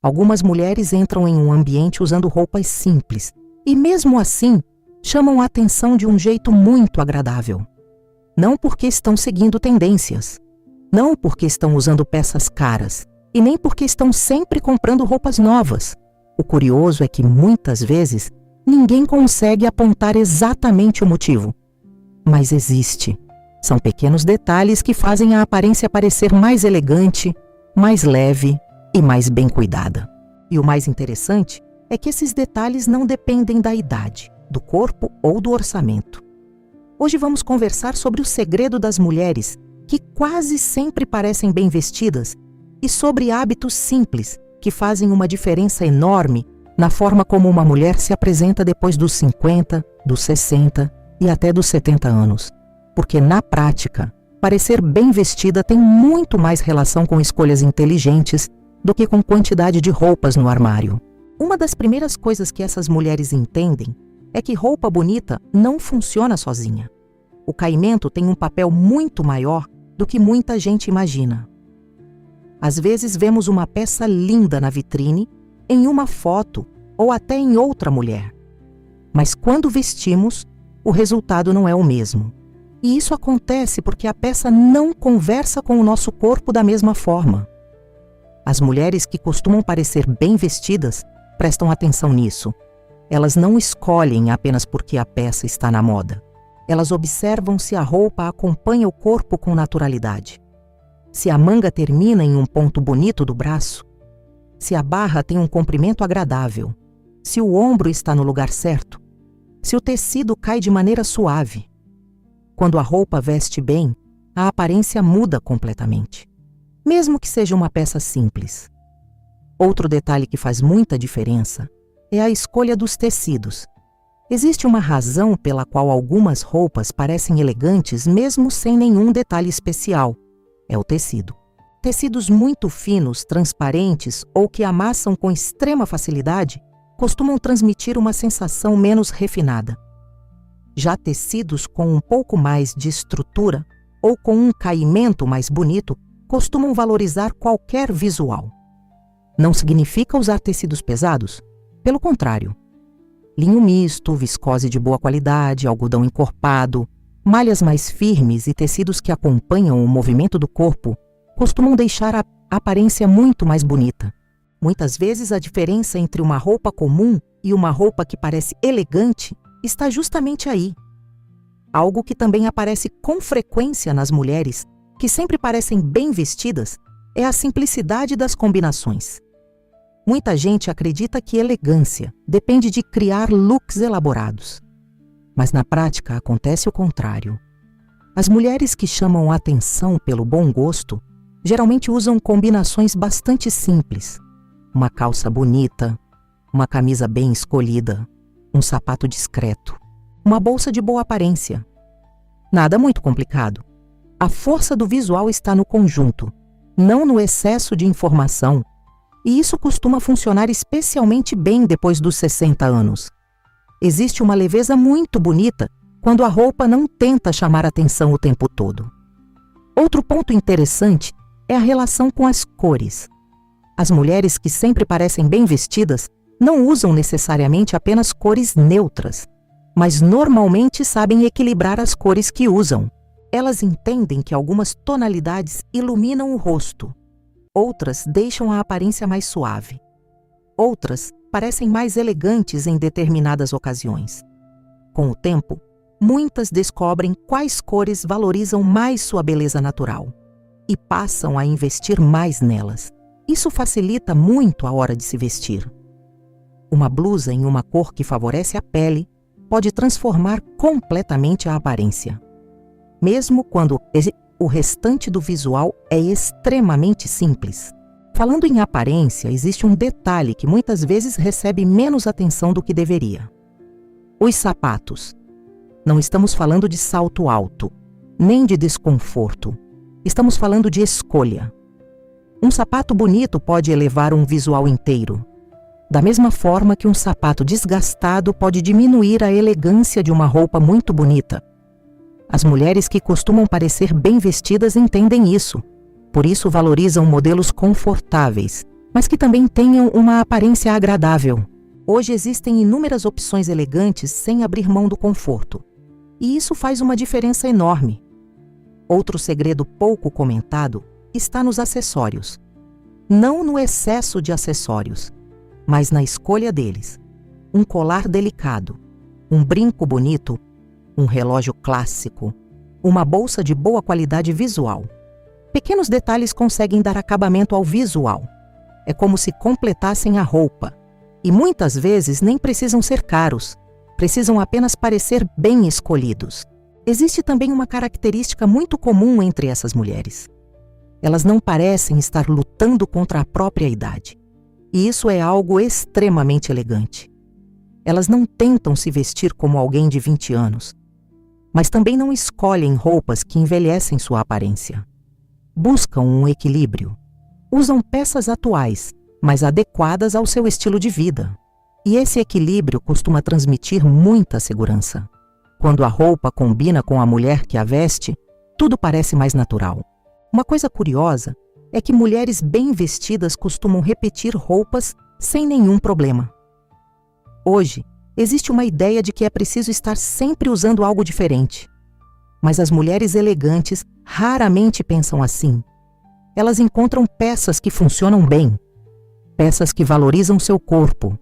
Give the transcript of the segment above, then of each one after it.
Algumas mulheres entram em um ambiente usando roupas simples e, mesmo assim, chamam a atenção de um jeito muito agradável. Não porque estão seguindo tendências, não porque estão usando peças caras e nem porque estão sempre comprando roupas novas. O curioso é que, muitas vezes, ninguém consegue apontar exatamente o motivo. Mas existe. São pequenos detalhes que fazem a aparência parecer mais elegante, mais leve e mais bem cuidada. E o mais interessante é que esses detalhes não dependem da idade, do corpo ou do orçamento. Hoje vamos conversar sobre o segredo das mulheres que quase sempre parecem bem vestidas e sobre hábitos simples que fazem uma diferença enorme na forma como uma mulher se apresenta depois dos 50, dos 60 e até dos 70 anos. Porque, na prática, parecer bem vestida tem muito mais relação com escolhas inteligentes do que com quantidade de roupas no armário. Uma das primeiras coisas que essas mulheres entendem é que roupa bonita não funciona sozinha. O caimento tem um papel muito maior do que muita gente imagina. Às vezes vemos uma peça linda na vitrine, em uma foto ou até em outra mulher. Mas quando vestimos, o resultado não é o mesmo. E isso acontece porque a peça não conversa com o nosso corpo da mesma forma. As mulheres que costumam parecer bem vestidas prestam atenção nisso. Elas não escolhem apenas porque a peça está na moda. Elas observam se a roupa acompanha o corpo com naturalidade. Se a manga termina em um ponto bonito do braço. Se a barra tem um comprimento agradável. Se o ombro está no lugar certo. Se o tecido cai de maneira suave. Quando a roupa veste bem, a aparência muda completamente. Mesmo que seja uma peça simples. Outro detalhe que faz muita diferença é a escolha dos tecidos. Existe uma razão pela qual algumas roupas parecem elegantes mesmo sem nenhum detalhe especial. É o tecido. Tecidos muito finos, transparentes ou que amassam com extrema facilidade costumam transmitir uma sensação menos refinada. Já tecidos com um pouco mais de estrutura ou com um caimento mais bonito costumam valorizar qualquer visual. Não significa usar tecidos pesados? Pelo contrário. Linho misto, viscose de boa qualidade, algodão encorpado, malhas mais firmes e tecidos que acompanham o movimento do corpo costumam deixar a aparência muito mais bonita. Muitas vezes a diferença entre uma roupa comum e uma roupa que parece elegante está justamente aí. Algo que também aparece com frequência nas mulheres, que sempre parecem bem vestidas, é a simplicidade das combinações. Muita gente acredita que elegância depende de criar looks elaborados. Mas na prática acontece o contrário. As mulheres que chamam a atenção pelo bom gosto geralmente usam combinações bastante simples. Uma calça bonita, uma camisa bem escolhida, um sapato discreto, uma bolsa de boa aparência. Nada muito complicado. A força do visual está no conjunto, não no excesso de informação, e isso costuma funcionar especialmente bem depois dos 60 anos. Existe uma leveza muito bonita quando a roupa não tenta chamar atenção o tempo todo. Outro ponto interessante é a relação com as cores. As mulheres que sempre parecem bem vestidas não usam necessariamente apenas cores neutras, mas normalmente sabem equilibrar as cores que usam. Elas entendem que algumas tonalidades iluminam o rosto, outras deixam a aparência mais suave, outras parecem mais elegantes em determinadas ocasiões. Com o tempo, muitas descobrem quais cores valorizam mais sua beleza natural e passam a investir mais nelas. Isso facilita muito a hora de se vestir. Uma blusa em uma cor que favorece a pele pode transformar completamente a aparência, mesmo quando o restante do visual é extremamente simples. Falando em aparência, existe um detalhe que muitas vezes recebe menos atenção do que deveria. Os sapatos. Não estamos falando de salto alto, nem de desconforto. Estamos falando de escolha. Um sapato bonito pode elevar um visual inteiro, da mesma forma que um sapato desgastado pode diminuir a elegância de uma roupa muito bonita. As mulheres que costumam parecer bem vestidas entendem isso, por isso valorizam modelos confortáveis mas que também tenham uma aparência agradável. Hoje existem inúmeras opções elegantes sem abrir mão do conforto, e isso faz uma diferença enorme. Outro segredo pouco comentado está nos acessórios. Não no excesso de acessórios, mas na escolha deles. Um colar delicado, um brinco bonito, um relógio clássico, uma bolsa de boa qualidade visual. Pequenos detalhes conseguem dar acabamento ao visual. É como se completassem a roupa. E muitas vezes nem precisam ser caros, precisam apenas parecer bem escolhidos. Existe também uma característica muito comum entre essas mulheres. Elas não parecem estar lutando contra a própria idade. E isso é algo extremamente elegante. Elas não tentam se vestir como alguém de 20 anos, mas também não escolhem roupas que envelhecem sua aparência. Buscam um equilíbrio. Usam peças atuais, mas adequadas ao seu estilo de vida. E esse equilíbrio costuma transmitir muita segurança. Quando a roupa combina com a mulher que a veste, tudo parece mais natural. Uma coisa curiosa é que mulheres bem vestidas costumam repetir roupas sem nenhum problema. Hoje, existe uma ideia de que é preciso estar sempre usando algo diferente. Mas as mulheres elegantes raramente pensam assim. Elas encontram peças que funcionam bem, peças que valorizam seu corpo,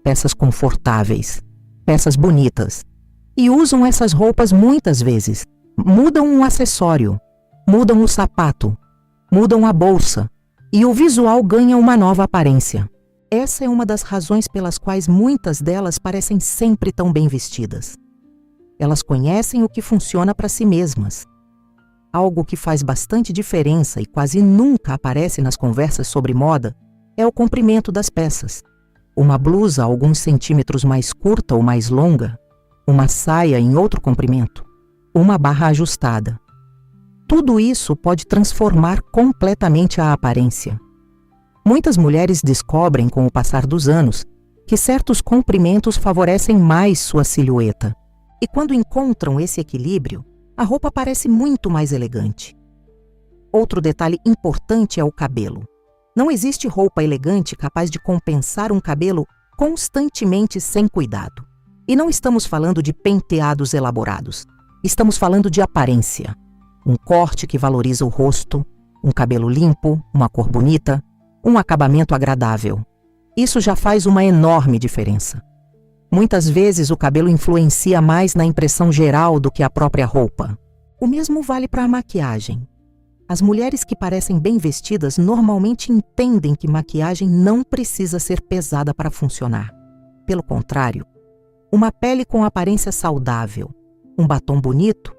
peças confortáveis, peças bonitas. E usam essas roupas muitas vezes. Mudam um acessório, mudam o sapato, mudam a bolsa, e o visual ganha uma nova aparência. Essa é uma das razões pelas quais muitas delas parecem sempre tão bem vestidas. Elas conhecem o que funciona para si mesmas. Algo que faz bastante diferença e quase nunca aparece nas conversas sobre moda é o comprimento das peças. Uma blusa alguns centímetros mais curta ou mais longa, uma saia em outro comprimento, uma barra ajustada. Tudo isso pode transformar completamente a aparência. Muitas mulheres descobrem, com o passar dos anos, que certos comprimentos favorecem mais sua silhueta. E quando encontram esse equilíbrio, a roupa parece muito mais elegante. Outro detalhe importante é o cabelo. Não existe roupa elegante capaz de compensar um cabelo constantemente sem cuidado. E não estamos falando de penteados elaborados. Estamos falando de aparência. Um corte que valoriza o rosto, um cabelo limpo, uma cor bonita, um acabamento agradável. Isso já faz uma enorme diferença. Muitas vezes o cabelo influencia mais na impressão geral do que a própria roupa. O mesmo vale para a maquiagem. As mulheres que parecem bem vestidas normalmente entendem que maquiagem não precisa ser pesada para funcionar. Pelo contrário, uma pele com aparência saudável, um batom bonito,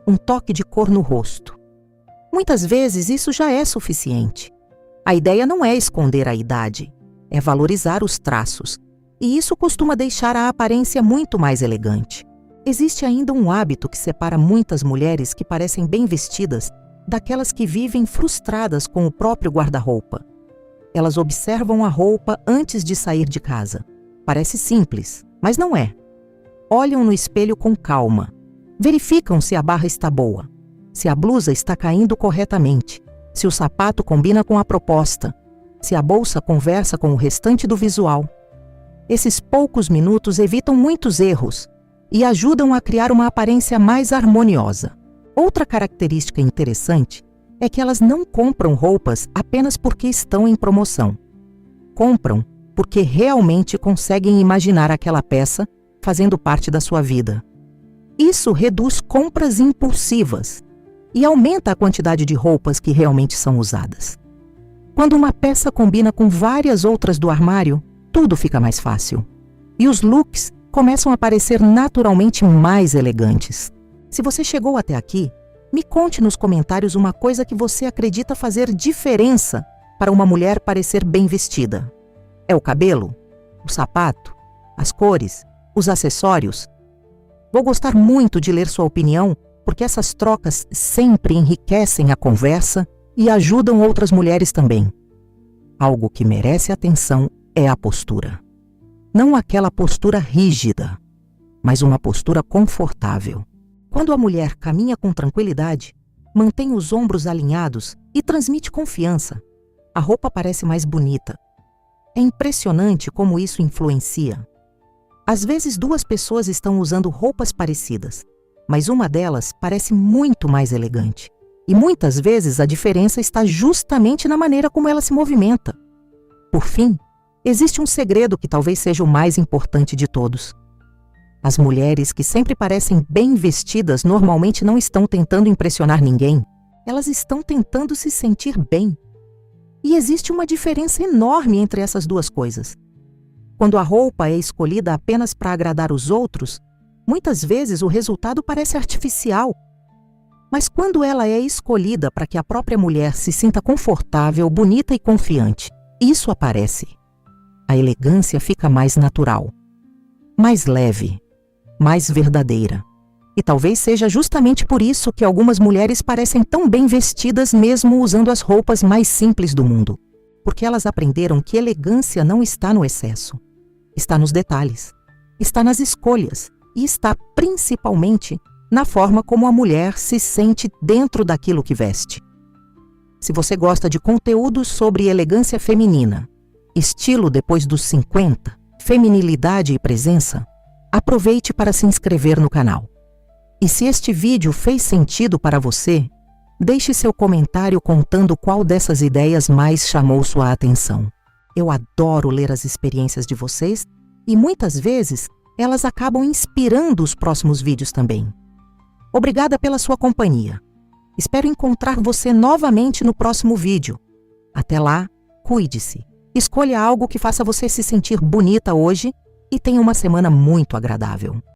um toque de cor no rosto. Muitas vezes isso já é suficiente. A ideia não é esconder a idade, é valorizar os traços, e isso costuma deixar a aparência muito mais elegante. Existe ainda um hábito que separa muitas mulheres que parecem bem vestidas daquelas que vivem frustradas com o próprio guarda-roupa. Elas observam a roupa antes de sair de casa. Parece simples, mas não é. Olham no espelho com calma. Verificam se a barra está boa, se a blusa está caindo corretamente, se o sapato combina com a proposta, se a bolsa conversa com o restante do visual. Esses poucos minutos evitam muitos erros e ajudam a criar uma aparência mais harmoniosa. Outra característica interessante é que elas não compram roupas apenas porque estão em promoção. Compram porque realmente conseguem imaginar aquela peça fazendo parte da sua vida. Isso reduz compras impulsivas e aumenta a quantidade de roupas que realmente são usadas. Quando uma peça combina com várias outras do armário, tudo fica mais fácil. E os looks começam a parecer naturalmente mais elegantes. Se você chegou até aqui, me conte nos comentários uma coisa que você acredita fazer diferença para uma mulher parecer bem vestida. É o cabelo? O sapato? As cores? Os acessórios? Vou gostar muito de ler sua opinião, porque essas trocas sempre enriquecem a conversa e ajudam outras mulheres também. Algo que merece atenção é a postura. Não aquela postura rígida, mas uma postura confortável. Quando a mulher caminha com tranquilidade, mantém os ombros alinhados e transmite confiança, a roupa parece mais bonita, É impressionante como isso influencia. Às vezes, duas pessoas estão usando roupas parecidas, mas uma delas parece muito mais elegante. E muitas vezes a diferença está justamente na maneira como ela se movimenta. Por fim, existe um segredo que talvez seja o mais importante de todos. As mulheres que sempre parecem bem vestidas normalmente não estão tentando impressionar ninguém. Elas estão tentando se sentir bem. E existe uma diferença enorme entre essas duas coisas. Quando a roupa é escolhida apenas para agradar os outros, muitas vezes o resultado parece artificial. Mas quando ela é escolhida para que a própria mulher se sinta confortável, bonita e confiante, isso aparece. A elegância fica mais natural, mais leve, mais verdadeira. E talvez seja justamente por isso que algumas mulheres parecem tão bem vestidas mesmo usando as roupas mais simples do mundo. Porque elas aprenderam que elegância não está no excesso. Está nos detalhes, está nas escolhas e está principalmente na forma como a mulher se sente dentro daquilo que veste. Se você gosta de conteúdo sobre elegância feminina, estilo depois dos 50, feminilidade e presença, aproveite para se inscrever no canal. E se este vídeo fez sentido para você, deixe seu comentário contando qual dessas ideias mais chamou sua atenção. Eu adoro ler as experiências de vocês e muitas vezes elas acabam inspirando os próximos vídeos também. Obrigada pela sua companhia. Espero encontrar você novamente no próximo vídeo. Até lá, cuide-se. Escolha algo que faça você se sentir bonita hoje e tenha uma semana muito agradável.